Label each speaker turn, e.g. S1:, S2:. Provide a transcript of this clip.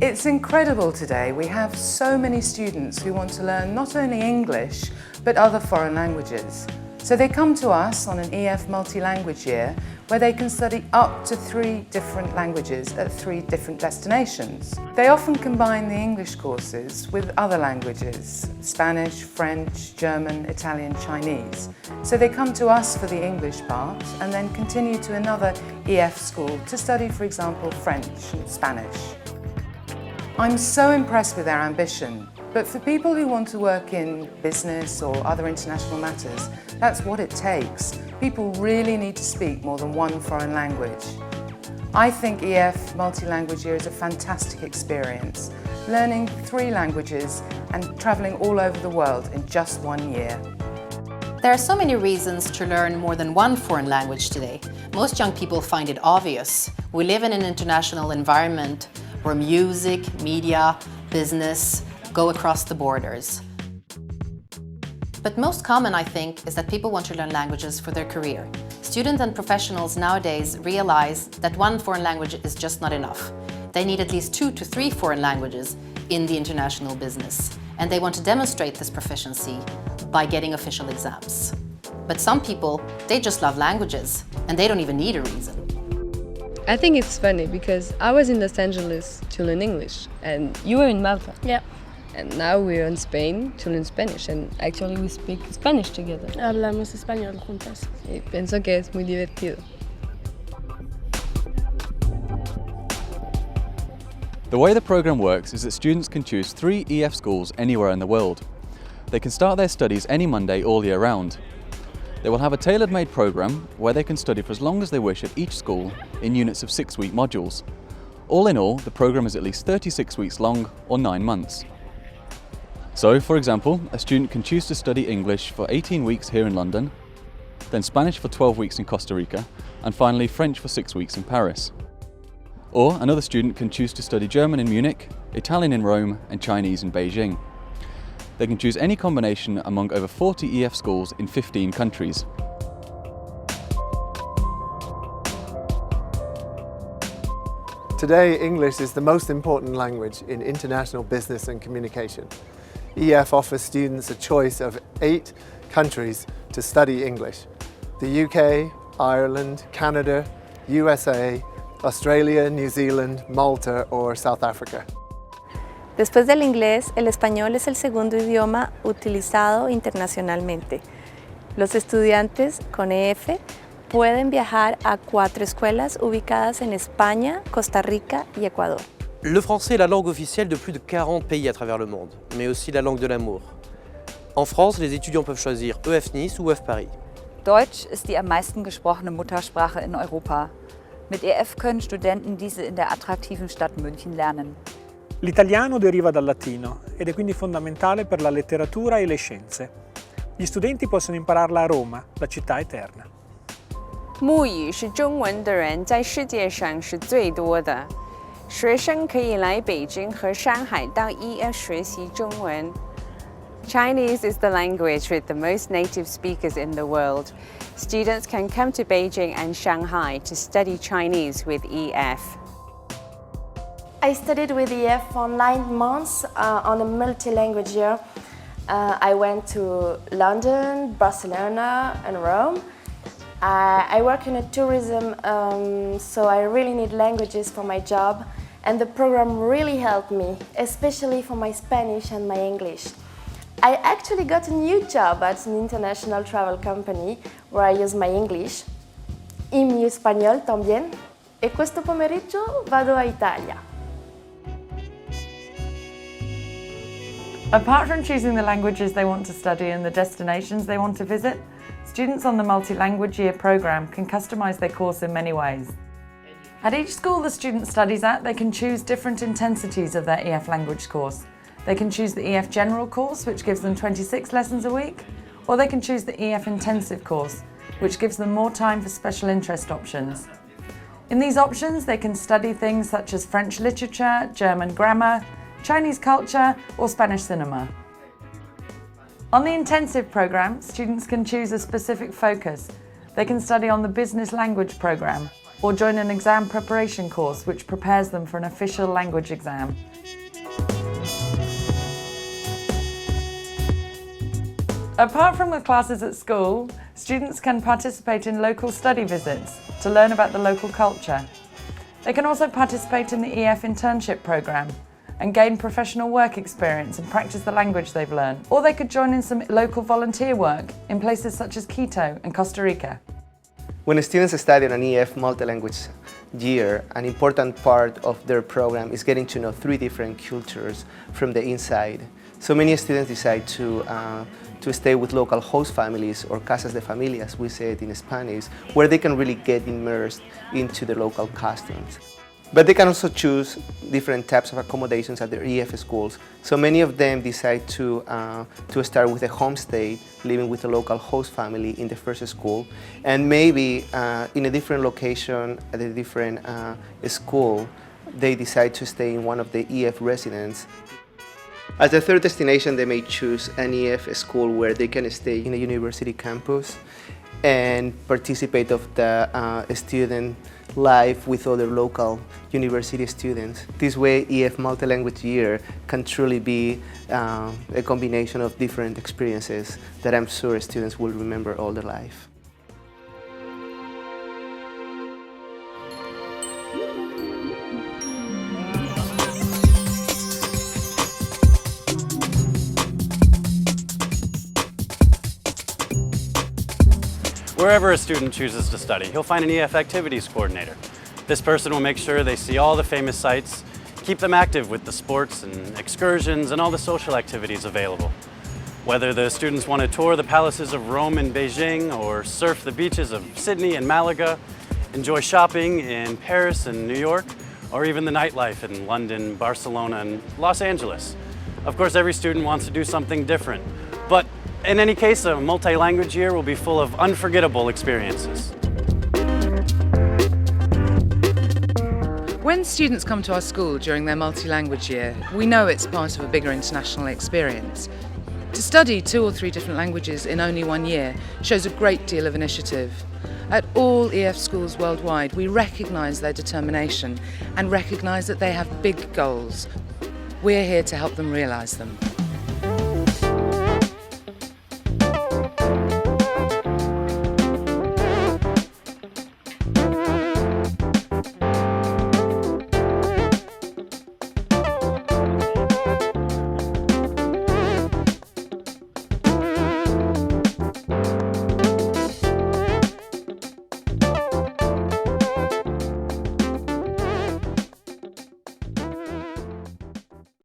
S1: It's incredible today. We have so many students who want to learn not only English, but other foreign languages. So they come to us on an EF multi-language year where they can study up to 3 different languages at 3 different destinations. They often combine the English courses with other languages, Spanish, French, German, Italian, Chinese. So they come to us for the English part and then continue to another EF school to study, for example, French and Spanish. I'm so impressed with their ambition, but for people who want to work in business or other international matters, that's what it takes. People really need to speak more than 1 foreign language. I think EF multi-language year is a fantastic experience, learning 3 languages and travelling all over the world in just 1 year.
S2: There are so many reasons to learn more than 1 foreign language today. Most young people find it obvious. We live in an international environment where music, media, business go across the borders. But most common, I think, is that people want to learn languages for their career. Students and professionals nowadays realize that 1 foreign language is just not enough. They need at least 2 to 3 foreign languages in the international business. And they want to demonstrate this proficiency by getting official exams. But some people, they just love languages and they don't even need a reason.
S3: I think it's funny because I was in Los Angeles to learn English and you were in Malta.
S4: Yeah.
S3: And now we're in Spain to learn Spanish and actually we speak Spanish together.
S4: Hablamos español juntas.
S3: Y pienso que es muy divertido.
S5: The way the program works is that students can choose 3 EF schools anywhere in the world. They can start their studies any Monday all year round. They will have a tailor-made program where they can study for as long as they wish at each school in units of 6-week modules. All in all, the program is at least 36 weeks long or 9 months. So, for example, a student can choose to study English for 18 weeks here in London, then Spanish for 12 weeks in Costa Rica, and finally French for 6 weeks in Paris. Or another student can choose to study German in Munich, Italian in Rome, and Chinese in Beijing. They can choose any combination among over 40 EF schools in 15 countries.
S6: Today, English is the most important language in international business and communication. EF offers students a choice of 8 countries to study English: the UK, Ireland, Canada, USA, Australia, New Zealand, Malta or South Africa.
S7: Después del inglés, el español es el segundo idioma utilizado internacionalmente. Los estudiantes con EF pueden viajar a 4 escuelas ubicadas en España, Costa Rica y Ecuador.
S8: Le français est la langue officielle de plus de 40 pays à travers le monde, mais aussi la langue de l'amour. En France, les étudiants peuvent choisir EF Nice ou EF Paris.
S9: Deutsch ist die am meisten gesprochene Muttersprache in Europa. Mit EF können Studenten diese in der attraktiven Stadt München lernen.
S10: L'italiano deriva dal latino ed è quindi fondamentale per la letteratura e le scienze. Gli studenti possono impararla a Roma, la città eterna.
S11: 母语是中文的人在世界上是最多的。学生可以来北京和上海到 EF 学习中文。Chinese is the language with the most native speakers in the world. Students can come to Beijing and Shanghai to study Chinese with EF.
S12: I studied with EF for 9 months on a multi-language year. I went to London, Barcelona and Rome. I work in a tourism, so I really need languages for my job, and the program really helped me, especially for my Spanish and my English. I actually got a new job at an international travel company where I use my English, y mi español también, e questo pomeriggio vado a Italia.
S13: Apart from choosing the languages they want to study and the destinations they want to visit, students on the multi-language year programme can customise their course in many ways. At each school the student studies at, they can choose different intensities of their EF language course. They can choose the EF General course, which gives them 26 lessons a week, or they can choose the EF Intensive course, which gives them more time for special interest options. In these options, they can study things such as French literature, German grammar, Chinese culture, or Spanish cinema. On the intensive programme, students can choose a specific focus. They can study on the business language programme. or join an exam preparation course which prepares them for an official language exam. Apart from the classes at school, students can participate in local study visits to learn about the local culture. They can also participate in the EF Internship program and gain professional work experience and practice the language they've learned. Or they could join in some local volunteer work in places such as Quito and Costa Rica.
S14: When students study an EF multilanguage year, an important part of their program is getting to know 3 different cultures from the inside. So many students decide to stay with local host families, or casas de familia, as we say it in Spanish, where they can really get immersed into the local customs. But they can also choose different types of accommodations at their EF schools. So many of them decide to start with a homestay, living with a local host family in the first school, and maybe in a different location at a different school, they decide to stay in one of the EF residents. As a third destination, they may choose an EF school where they can stay in a university campus and participate of the student life with other local university students. This way, EF multilanguage year can truly be a combination of different experiences that I'm sure students will remember all their life.
S15: Wherever a student chooses to study, he'll find an EF activities coordinator. This person will make sure they see all the famous sites, keep them active with the sports and excursions and all the social activities available. Whether the students want to tour the palaces of Rome and Beijing, or surf the beaches of Sydney and Malaga, enjoy shopping in Paris and New York, or even the nightlife in London, Barcelona, and Los Angeles. Of course, every student wants to do something different, but in any case, a multi-language year will be full of unforgettable experiences.
S1: When students come to our school during their multi-language year, we know it's part of a bigger international experience. To study 2 or 3 different languages in only 1 year shows a great deal of initiative. At all EF schools worldwide, we recognise their determination and recognise that they have big goals. We're here to help them realise them.